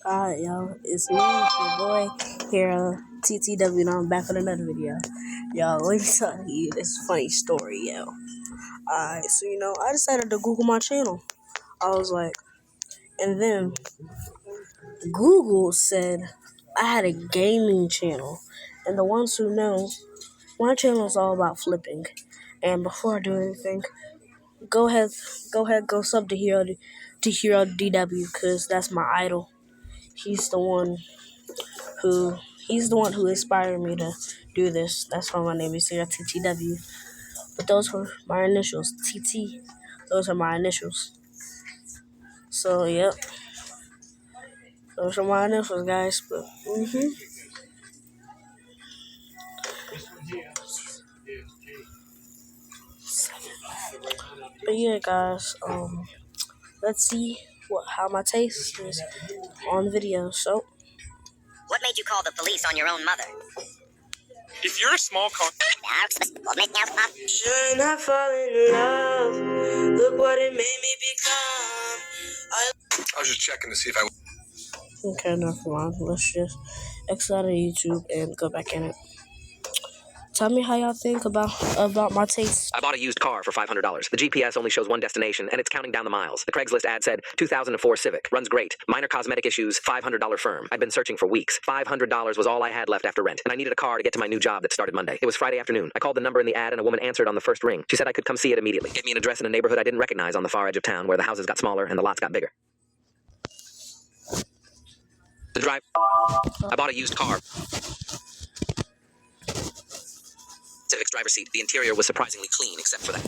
Alright, y'all, it's me, your boy, here, TTW, and I'm back with another video. Y'all, let me tell you this funny story, yo. Alright, so, I decided to Google my channel. I was like, and then Google said I had a gaming channel. And the ones who know, my channel is all about flipping. And before I do anything, go ahead, go sub to Hero DW, because that's my idol. He's the one who inspired me to do this. That's why my name is here, TTW. But those were my initials, TT. Those are my initials. So, yep. Those are my initials, guys. But yeah, guys. Let's see how my taste is on video. So, what made you call the police on your own mother? If you're a small should not fall in love. Look what it made me become. I was just checking to see if I. Okay, never mind. Let's just exit out of YouTube and go back in it. Tell me how y'all think about my taste. I bought a used car for $500. The GPS only shows one destination, and it's counting down the miles. The Craigslist ad said 2004 Civic. Runs great. Minor cosmetic issues, $500 firm. I'd been searching for weeks. $500 was all I had left after rent, and I needed a car to get to my new job that started Monday. It was Friday afternoon. I called the number in the ad, and a woman answered on the first ring. She said I could come see it immediately. Gave me an address in a neighborhood I didn't recognize on the far edge of town, where the houses got smaller and the lots got bigger. The drive. I bought a used car. Civic's driver's seat. The interior was surprisingly clean, except for that.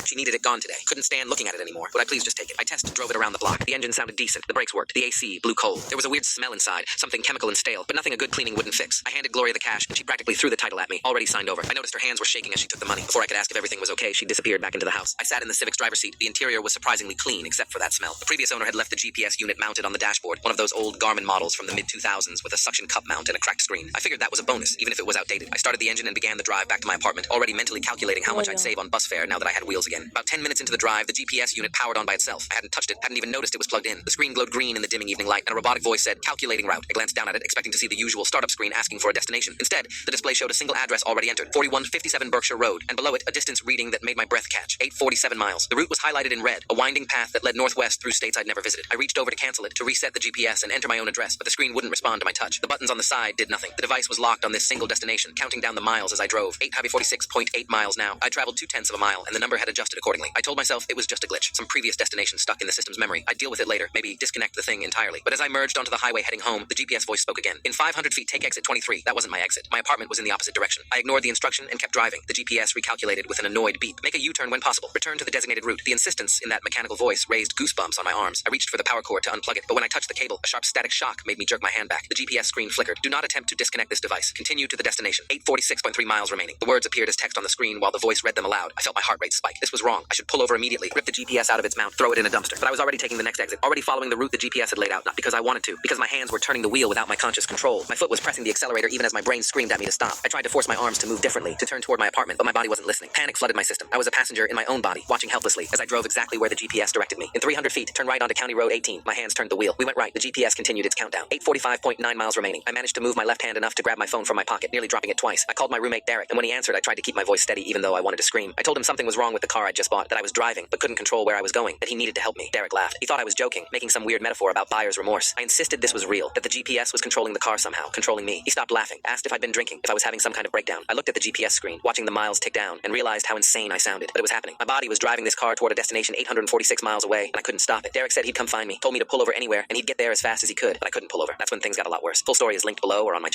She needed it gone today. Couldn't stand looking at it anymore. Would I please just take it? I drove it around the block. The engine sounded decent. The brakes worked. The AC blew cold. There was a weird smell inside, something chemical and stale, but nothing a good cleaning wouldn't fix. I handed Gloria the cash, and she practically threw the title at me, already signed over. I noticed her hands were shaking as she took the money. Before I could ask if everything was okay, she disappeared back into the house. I sat in the Civic's driver's seat. The interior was surprisingly clean, except for that smell. The previous owner had left the GPS unit mounted on the dashboard, one of those old Garmin models from the mid-2000s with a suction cup mount and a cracked screen. I figured that was a bonus, even if it was outdated. I started the engine and began the drive back to my apartment, already mentally calculating how much I'd save on bus fare now that I had wheels again. About 10 minutes into the drive, the GPS unit powered on by itself. I hadn't touched it, hadn't even noticed it was plugged in. The screen glowed green in the dimming evening light, and a robotic voice said, "Calculating route." I glanced down at it, expecting to see the usual startup screen asking for a destination. Instead, the display showed a single address already entered, 4157 Berkshire Road, and below it, a distance reading that made my breath catch, 847 miles. The route was highlighted in red, a winding path that led northwest through states I'd never visited. I reached over to cancel it, to reset the GPS and enter my own address, but the screen wouldn't respond to my touch. The buttons on the side did nothing. The device was locked on this single destination, counting down the miles as I drove. 846.8 miles now. I traveled 0.2 of a mile, and the number had adjusted accordingly. I told myself it was just a glitch, some previous destination stuck in the system's memory. I'd deal with it later, maybe disconnect the thing entirely. But as I merged onto the highway heading home, the GPS voice spoke again. "In 500 feet, take exit 23. That wasn't my exit. My apartment was in the opposite direction. I ignored the instruction and kept driving. The GPS recalculated with an annoyed beep. "Make a U-turn when possible. Return to the designated route." The insistence in that mechanical voice raised goosebumps on my arms. I reached for the power cord to unplug it, but when I touched the cable, a sharp static shock made me jerk my hand back. The GPS screen flickered. "Do not attempt to disconnect this device. Continue to the destination. 846.3 miles remaining." The words appeared as text on the screen while the voice read them aloud. I felt my heart rate spike. This was wrong. I should pull over immediately, rip the GPS out of its mount, throw it in a dumpster. But I was already taking the next exit, already following the route the GPS had laid out, not because I wanted to, because my hands were turning the wheel without my conscious control. My foot was pressing the accelerator even as my brain screamed at me to stop. I tried to force my arms to move differently, to turn toward my apartment, but my body wasn't listening. Panic flooded my system. I was a passenger in my own body, watching helplessly as I drove exactly where the GPS directed me. In 300 feet, turn right onto County Road 18. My hands turned the wheel. We went right. The GPS continued its countdown. 845.9 miles remaining. I managed to move my left hand enough to grab my phone from my pocket, nearly dropping it twice. I called my roommate Derek, and when he answered, I tried to keep my voice steady even though I wanted to scream. I told him something was wrong with the car I'd just bought, that I was driving but couldn't control where I was going, that he needed to help me. Derek laughed. He thought I was joking, making some weird metaphor about buyer's remorse. I insisted this was real, that the GPS was controlling the car somehow, controlling me. He stopped laughing, asked if I'd been drinking, if I was having some kind of breakdown. I looked at the GPS screen, watching the miles tick down, and realized how insane I sounded. But it was happening. My body was driving this car toward a destination 846 miles away, and I couldn't stop it. Derek said he'd come find me, told me to pull over anywhere, and he'd get there as fast as he could, but I couldn't pull over. That's when things got a lot worse. Full story is linked below or on my...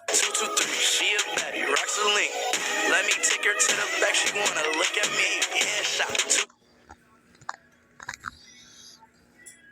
223, she a baddie, rocks a link. Let me take her to the back, she wanna look at me. Yeah, shot.